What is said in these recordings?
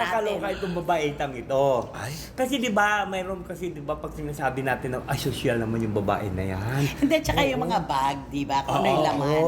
Nakaloka itong babaetang ito. Ay. Kasi 'di ba, mayroon kasi 'di ba pag sinasabi natin na social naman yung babae na 'yan. Hindi, tsaka yung mga bag, di ba? Kung ano yung laman.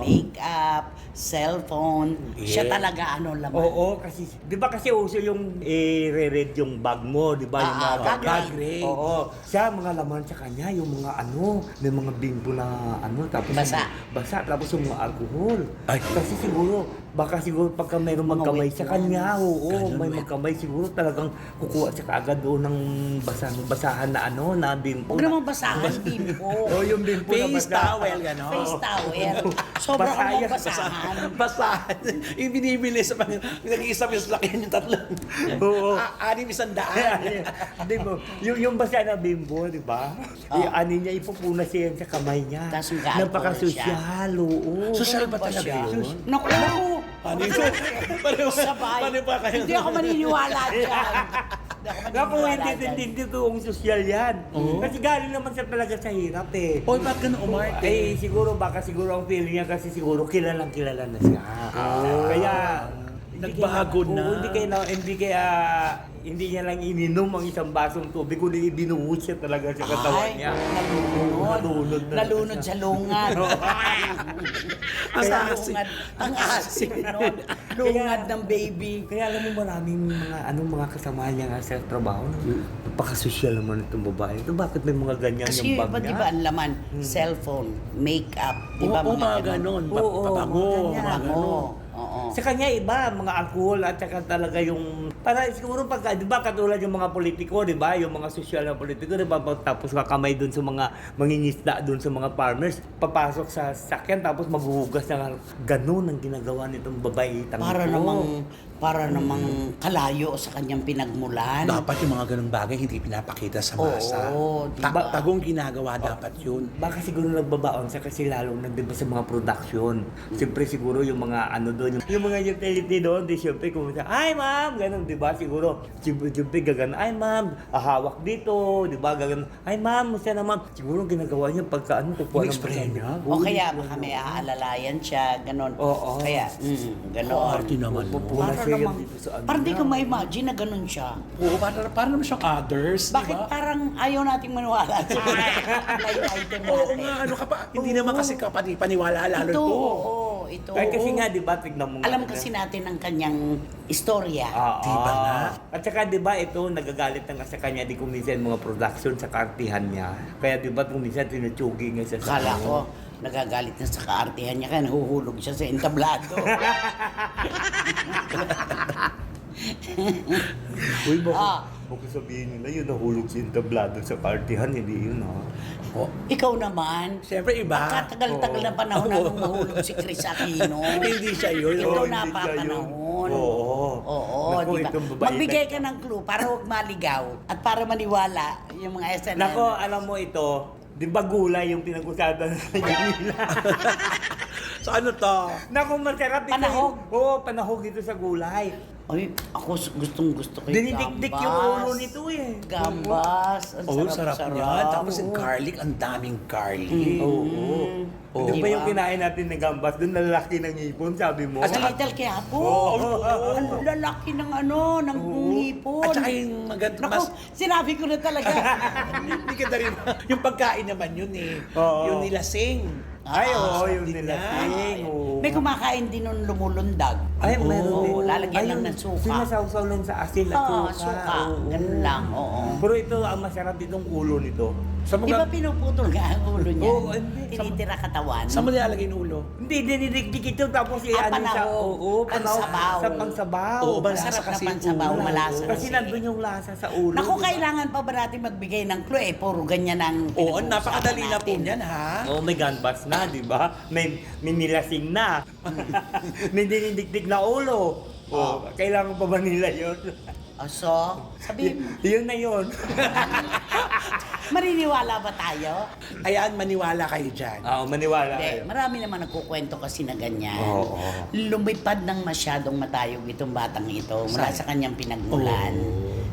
Makeup, cellphone. Siya Yeah. talaga ano laman. Oo, kasi 'di ba kasi uso yung red yung bag mo, 'di ba? Yung mga bag red. Oo. Siya mga laman sa kanya yung mga ano, may mga bimbo na ano tapos Basa. basa tapos yung mga alcohol. Ay. Kasi siguro baka siguro pagka mayroong Mga magkamay wet sa kanya, ones. oo, Ganun, may wet. magkamay siguro talagang kukuha siya kaagad doon ng basahan na ano, na bimbo. Huwag namang basahan, bimbo. Oh, yung bimbo na Face basa. towel, gano'n. Face towel. Sobra ka Basahan. mong basahan. Basahan. Yung binibili sa mga, nag-iisa yung lakihan yung tatlo. Oo. 600. Di ba? Yung basa na bimbo, di ba? Ano niya, ipupuna siya sa kamay niya. Tapos mag-alcohol Napaka-sosyal, oo. Social ba Pa talaga siya. yun? Naku, Paano yun? sabay. Paano ba kayo? Hindi ako maniniwala dyan. Naku, hindi toong sosyal yan. Kasi galing naman siya talaga sa hirap eh. Oy, ba't ganun umarte? Eh, siguro, baka siguro ang feeling niya kasi siguro kilalang kilala na siya. Kaya, Nagbago na. hindi niya lang ininom ang isang basong tubig, kundi ibinuhos siya talaga sa katawan Ay, niya. nalunod. na. Nalunod sa lungan. Ang Kaya asin. lungad. Ang asin. Lungad ng baby. Kaya alam mo maraming mga kasama niya nga sa trabaho. Napaka-social naman itong babae. Ito, bakit may mga ganyan Kasi yung bag iba, niya? di ba, ang laman? Cellphone, makeup, di ba, Oo, mga ganon. Oo, Pabango. mga ganyan. Mga ganon. Bango. Oo. Sa kanya iba, mga alcohol at saka talaga yung para siguro pag di ba katulad yung mga politiko, di ba? Yung mga sosyal na politiko, di ba? Tapos kakamay doon sa mga mangingisda doon sa mga farmers, papasok sa sakyan tapos maghuhugas ng ganun ang ginagawa nitong babaitang Para namang kalayo sa kanyang pinagmulan. Dapat yung mga ganung bagay hindi pinapakita sa masa. Oo, diba? Tagong ginagawa dapat yun. Baka siguro nagbabaon siya kasi lalong nagdiba sa mga production. Siyempre siguro yung mga ano doon, yung mga utility doon, di siyempre kumita, ay ma'am, ganun, di ba? Siguro, siyempre gagana, ay ma'am, hawak dito, di ba? Gagana, ay ma'am, siya naman. Siguro ginagawa niya pagka ano, kukuha ng Spray pagka niya. O kaya baka may aalalayan siya, ganon. Oo. Kaya, ganon. Arte naman. Pupuna Para siya namang, dito sa ano parang di niya. ko ma-imagine na ganon siya. Oo, para naman siyang others, di Bakit ba? parang ayaw nating maniwala sa blind item natin? Oo nga, ano ka pa? Hindi naman kasi paniwala lalo Ito, ito. oo, ito. Ay kasi nga, di ba, tignan mo nga. Alam kasi natin ang kanyang istorya. Di ba nga? At saka 'di ba ito nagagalit na nga sa kanya di kung minsan mga production sa kaartihan niya. Kaya 'di ba kung minsan tinutsugi nga siya sa Kala ko, nagagalit na sa kaartihan niya kaya nahuhulog siya sa entablado. Uy, Ah. baka sabihin nila yun nahulog si tablado sa kaartihan, hindi yun ha. Oh, Ikaw naman, Siyempre iba. katagal-tagal na panahon na nung mahulog si Chris Aquino. Hindi siya yun. Ikaw Oo, hindi siya napapanahon. yun. Oo. Oo, Naku, di ba? itong babae Magbigay na- ka ng clue para huwag maligaw at para maniwala yung mga SNL. Nako, alam mo ito, di ba gulay yung pinag-usapan sa nila? So ano to? Naku, masarap ito. Panahog. Oo, panahog ito sa gulay. Ay, ako gustong-gusto ko yung Dinidikdik yung ulo nito eh. Gambas. Ang Oh, sarap sarap-sarap. niya. Tapos yung garlic, ang daming garlic. Oo. Oo. Di ba Diba? yung kinain natin ng gambas, doon nalalaki ng ipon, sabi mo? At saka Little Quiapo. Ang lalaki ng ng hipon. At saka yung maganda Naku, sinabi ko na talaga. Hindi ka na rin. Yung pagkain naman yun eh. Oo. Yung nilasing. Ay, oo, sarap yung din nilasing. yan. oo. May kumakain din nun lumulundag. Ay, Oo, meron din. lalagyan lang Ayun, ng suka. Sinasawsaw lang sa asin at Oo, suka. suka. Oo. Ganun lang, oo. Pero ito, ang masarap itong ulo nito. Sa Di ba pinuputol nga ang ulo niya? Oo, hindi. Tinitira katawan. Saan mo nilalagay yung ulo? Hindi, dinidikdik ito tapos panahog. Oo, Pansabaw. Sa pangsabaw. Oo, ba? Masarap Malasa na kasi yung pansabaw, ulo. malasa Kasi nandun yung lasa sa ulo. Naku, di ba? kailangan pa ba natin magbigay ng clue? Puro ganyan ang Oo, pinag-uusapan napakadali na po natin. niyan ha. Oh, may gunbass na, di ba? May nilasing na. May dinidikdik na ulo. Oh, kailangan pa ba nila yun? So, sabi, Yun na yun. maniniwala ba tayo? Ayan, maniwala kayo dyan. Maniwala Hindi, kayo. marami naman nagkukwento kasi na ganyan. Oo. Lumipad ng masyadong matayog itong batang ito mula Saan? sa kanyang pinagmulan.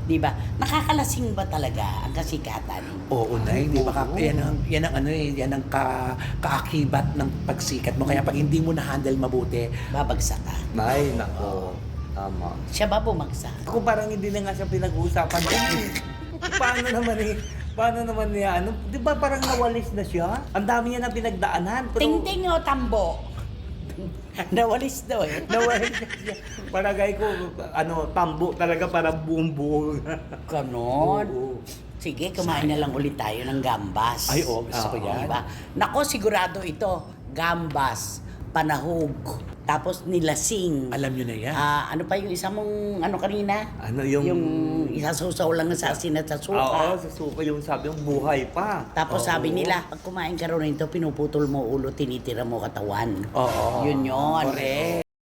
Di ba? Nakakalasing ba talaga ang kasikatan? Oo, na, hindi baka, yan ang ano eh, yan ang kaakibat ng pagsikat mo. Kaya pag hindi mo na-handle mabuti, Babagsak ka. Ay, nako. Tama. Siya ba bumagsak? Ako parang hindi na nga siya pinag-uusapan. Paano naman niya, ano, di ba parang nawalis na siya? Ang dami niya na pinagdaanan. Pero Tingting o tambo? Nawalis daw eh. nawalis na siya. Paragay ko, ano, tambo talaga para buong-buo. Ganon. Oo. Sige, kumain na lang ulit tayo ng gambas. Ay, oo, gusto ko yan. Diba? Nako, sigurado ito. Gambas, panahog, tapos nilasing. Alam nyo na yan. Ano pa yung isa mong, ano kanina? Ano yung... Yung isasusaw lang sa asin at sa Oo, suka. sa suka yung sabi yung buhay pa. Tapos Oo. sabi nila, pag kumain ka rin ito, pinuputol mo ulo, tinitira mo katawan. Oo. Yun yun. Correct.